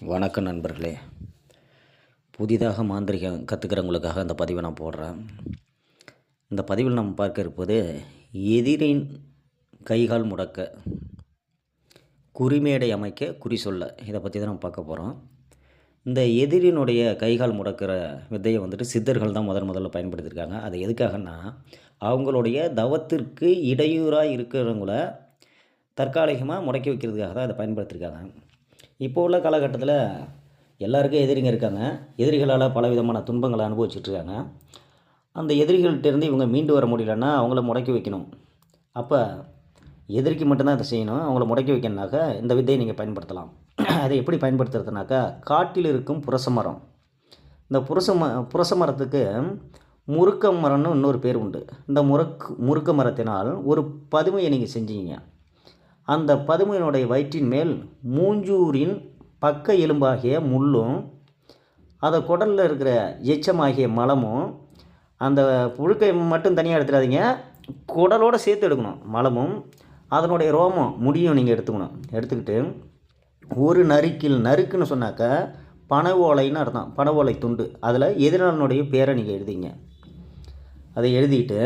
வணக்கம் நண்பர்களே. புதிதாக மாந்திரிகம் கற்றுக்கிறவங்களுக்காக இந்த பதிவை நான் போடுறேன். இந்த பதிவில் நம்ம பார்க்க இருப்பது எதிரின் கைகால் முடக்க, குறிமேடை அமைக்க, குறி சொல்ல. இதை பற்றி தான் நம்ம பார்க்க போகிறோம். இந்த எதிரினுடைய கைகால் முடக்கிற வித்தையை சித்தர்கள் தான் முதல்ல பயன்படுத்தியிருக்காங்க. அது எதுக்காகன்னா, அவங்களுடைய தவத்திற்கு இடையூறாக இருக்கிறவங்கள தற்காலிகமாக முடக்கி வைக்கிறதுக்காக தான் அதை பயன்படுத்தியிருக்காங்க. இப்போ உள்ள காலகட்டத்தில் எல்லாருக்கும் எதிரிங்க இருக்காங்க. எதிரிகளால் பலவிதமான துன்பங்களை அனுபவிச்சுட்ருக்காங்க. அந்த எதிரிகள்கிட்டேருந்து இவங்க மீண்டு வர முடியலன்னா அவங்கள முடக்கி வைக்கணும். அப்போ எதிரிக்கு மட்டும்தான் அதை செய்யணும். அவங்கள முடக்கி வைக்கணுனாக்கா இந்த வித்தையை நீங்கள் பயன்படுத்தலாம். அதை எப்படி பயன்படுத்துறதுனாக்கா, காட்டில் இருக்கும் புரச மரம். இந்த புரச மரத்துக்கு முறுக்க மரம்னு இன்னொரு பேர் உண்டு. இந்த முறுக்க மரத்தினால் ஒரு பதுமையை நீங்கள் செஞ்சீங்க. அந்த பதுமையினுடைய வயிற்றின் மேல் மூஞ்சூரின் பக்க எலும்பாகிய முள்ளும், அதை குடலில் இருக்கிற எச்சமாகிய மலமும், அந்த புழுக்கை மட்டும் தனியாக எடுத்துடாதீங்க, குடலோடு சேர்த்து எடுக்கணும். மலமும் அதனுடைய ரோமம் முடியும் நீங்கள் எடுத்துக்கணும். எடுத்துக்கிட்டு ஒரு நறுக்குன்னு சொன்னாக்கா பனை ஓலைன்னு அர்த்தம். பனை ஓலை துண்டு, அதில் எதிரானுடைய பேரை நீங்கள் எழுதிங்க. அதை எழுதிட்டு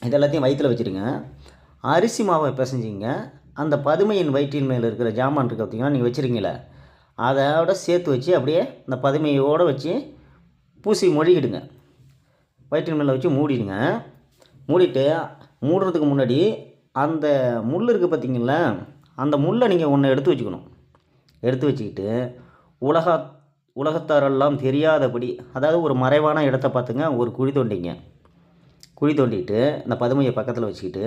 இதெல்லாத்தையும் வயிற்றில் வச்சுருங்க. அரிசி மாவை பிசைஞ்சிங்க. அந்த பதுமையின் வயிற்றின் மேலே இருக்கிற ஜாமான் இருக்குது பார்த்திங்கன்னா, நீங்கள் வச்சுருக்கீங்களே, அதோட சேர்த்து வச்சு அப்படியே இந்த பதுமையோடு வச்சு பூசி மொழிகிடுங்க. வயிற்றின் மேலே வச்சு மூடிடுங்க. மூடிட்டு மூடுறதுக்கு முன்னாடி அந்த முள் இருக்குது பார்த்திங்களா, அந்த முள்ளை நீங்கள் ஒன்று எடுத்து வச்சுக்கணும். எடுத்து வச்சுக்கிட்டு உலகத்தாரெல்லாம் தெரியாதபடி, அதாவது ஒரு மறைவான இடத்த பார்த்துங்க, ஒரு குழி தோண்டிங்க. குழி தோண்டிட்டு இந்த பதுமையை பக்கத்தில் வச்சுக்கிட்டு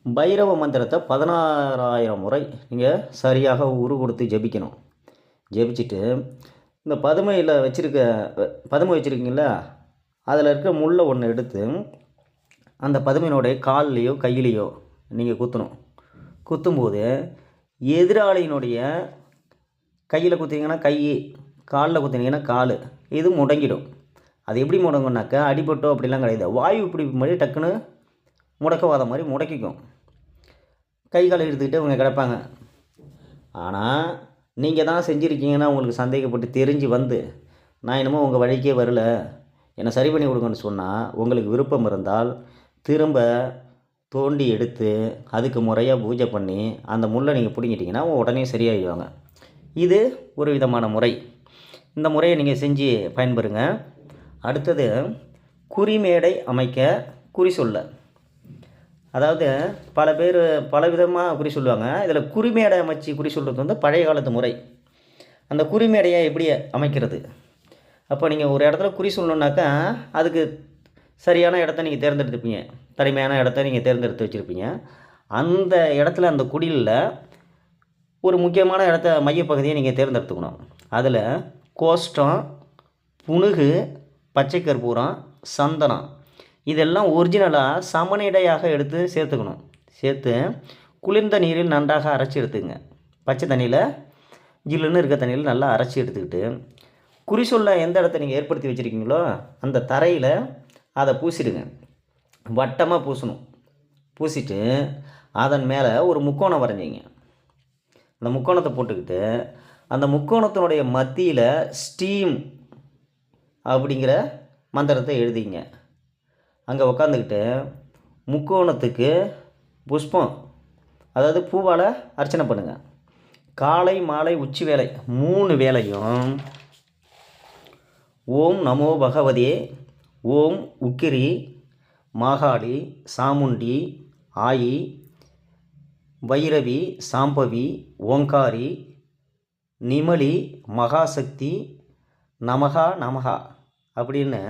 பைரவ மந்திரத்தை 16,000 முறை நீங்கள் சரியாக உரு கொடுத்து ஜபிக்கணும். ஜபிச்சுட்டு இந்த பதுமை வச்சுருக்கீங்களா, அதில் இருக்கிற முள்ளை ஒன்று எடுத்து அந்த பதுமையினுடைய கால்லையோ கையிலையோ நீங்கள் குத்தணும். குத்தும்போது எதிராளியினுடைய கையில் குத்திங்கன்னா கை, காலில் குத்தினீங்கன்னா கால், இது முடங்கிடும். அது எப்படி முடங்குனாக்கா, அடிபட்டோ அப்படிலாம் கிடையாது, வாயு இப்படி மாதிரி டக்குன்னு முடக்கவாத மாதிரி முடக்கிக்கும். கை காலை எடுத்துக்கிட்டு அவங்க கிடப்பாங்க. ஆனால் நீங்கள் தான் செஞ்சுருக்கீங்கன்னா உங்களுக்கு சந்தேகப்பட்டு தெரிஞ்சு வந்து, நான் என்னமோ உங்கள் வழிக்கே வரல, என்னை சரி பண்ணி கொடுங்கன்னு சொன்னால், உங்களுக்கு விருப்பம் இருந்தால் திரும்ப தோண்டி எடுத்து அதுக்கு முறையாக பூஜை பண்ணி அந்த முள்ளை நீங்கள் பிடிங்கிட்டிங்கன்னா உடனே சரியாகிடுவாங்க. இது ஒரு விதமான முறை. இந்த முறையை நீங்கள் செஞ்சு பயன்பெறுங்க. அடுத்தது குறிமேடை அமைக்க, குறி சொல்ல. அதாவது பல பேர் பல விதமாக குறி சொல்லுவாங்க. இதில் குறிமேடை அமைச்சு குறி சொல்கிறது பழைய காலத்து முறை. அந்த குறிமேடையை எப்படி அமைக்கிறது? அப்போ நீங்கள் ஒரு இடத்துல குறி சொல்லணுன்னாக்கா அதுக்கு சரியான இடத்த நீங்கள் தேர்ந்தெடுத்துப்பீங்க. தனிமையான இடத்த நீங்கள் தேர்ந்தெடுத்து வச்சுருப்பீங்க. அந்த இடத்துல, அந்த குடிலில் ஒரு முக்கியமான இடத்த, மையப்பகுதியை நீங்கள் தேர்ந்தெடுத்துக்கணும். அதில் கோஷ்டம், புனுகு, பச்சை கற்பூரம், சந்தனம், இதெல்லாம் ஒரிஜினலாக சமநிலையாக எடுத்து சேர்த்துக்கணும். சேர்த்து குளிர்ந்த நீரில் நன்றாக அரைச்சி எடுத்துங்க. பச்சை தண்ணியில், ஜில்லுன்னு இருக்க தண்ணியில் நல்லா அரைச்சி எடுத்துக்கிட்டு, குறி சொல்ல எந்த இடத்த நீங்கள் ஏற்படுத்தி வச்சுருக்கீங்களோ அந்த தரையில் அதை பூசிடுங்க. வட்டமாக பூசணும். பூசிட்டு அதன் மேலே ஒரு முக்கோணம் வரைஞ்சிங்க. அந்த முக்கோணத்தை போட்டுக்கிட்டு அந்த முக்கோணத்தினுடைய மத்தியில் ஸ்டீம் அப்படிங்கிற மந்திரத்தை எழுதிங்க. அங்கே உக்காந்துக்கிட்டு முக்கோணத்துக்கு புஷ்பம், அதாவது பூவால் அர்ச்சனை பண்ணுங்கள். காலை மாலை உச்சி வேலை 3 வேளையும் ஓம் நமோ பகவதே, ஓம் உக்கிரி, மாகாளி, சாமுண்டி, ஆயி, வைரவி, சாம்பவி, ஓங்காரி, நிமலி, மகாசக்தி, நமகா நமகா அப்படின்னு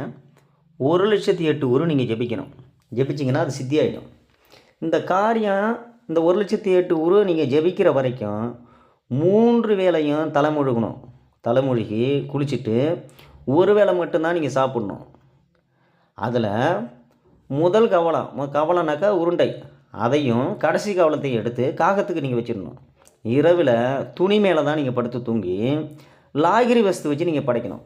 1,08,000 உரு நீங்கள் ஜபிக்கணும். ஜபிச்சிங்கன்னா அது சித்தி ஆகிடும். இந்த காரியம், இந்த 1,08,000 உரு நீங்கள் ஜபிக்கிற வரைக்கும் 3 வேளையும் தலைமுழுகணும். தலைமுழுகி குளிச்சுட்டு ஒரு வேளை மட்டும்தான் நீங்கள் சாப்பிட்ணும். அதில் முதல் கவலம்னாக்கா உருண்டை, அதையும் கடைசி கவலத்தையும் எடுத்து காகத்துக்கு நீங்கள் வச்சிடணும். இரவில் துணி மேலே தான் நீங்கள் படுத்து தூங்கி லாகிரி வஸ்து வச்சு நீங்கள் படைக்கணும்.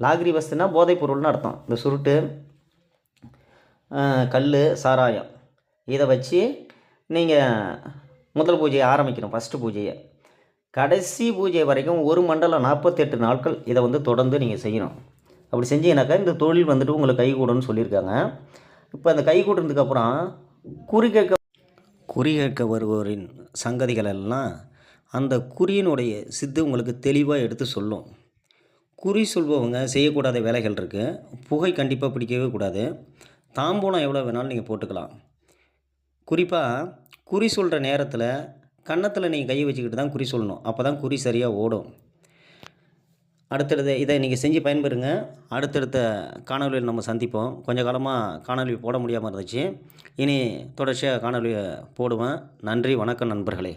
லாகிரி வஸ்துனா போதைப் பொருள்னு அர்த்தம். இந்த சுருட்டு, கல், சாராயம், இதை வச்சு நீங்கள் முதல் பூஜையை ஆரம்பிக்கணும். ஃபஸ்ட்டு பூஜையை கடைசி பூஜை வரைக்கும் ஒரு மண்டலம் 48 நாட்கள் இதை வந்து தொடர்ந்து நீங்கள் செய்யணும். அப்படி செஞ்சீங்கன்னாக்கா இந்த தொழில் வந்துட்டு உங்களுக்கு கைகூடும்னு சொல்லியிருக்காங்க. இப்போ அந்த கைகூடுனதுக்கப்புறம் குறி கேட்க வருவோரின் சங்கதிகள் எல்லாம் அந்த குறியினுடைய சித்து உங்களுக்கு தெளிவாக எடுத்து சொல்லும். குறி சொல்பவங்க செய்யக்கூடாத வேலைகள் இருக்குது. புகை கண்டிப்பாக பிடிக்கவே கூடாது. தாம்பூலம் எவ்வளோ வேணாலும் நீங்கள் போட்டுக்கலாம். குறிப்பாக குறி சொல்கிற நேரத்தில் கன்னத்தில் நீங்கள் கையை வச்சுக்கிட்டு தான் குறி சொல்லணும். அப்போ தான் குறி சரியாக ஓடும். அடுத்தடுத்து இதை நீங்கள் செஞ்சு பயன்பெறுங்க. அடுத்தடுத்த காணொலியில் நம்ம சந்திப்போம். கொஞ்ச காலமாக காணொலி போட முடியாமல் இருந்துச்சு. இனி தொடர்ச்சியாக காணொலியை போடுவேன். நன்றி, வணக்கம் நண்பர்களே.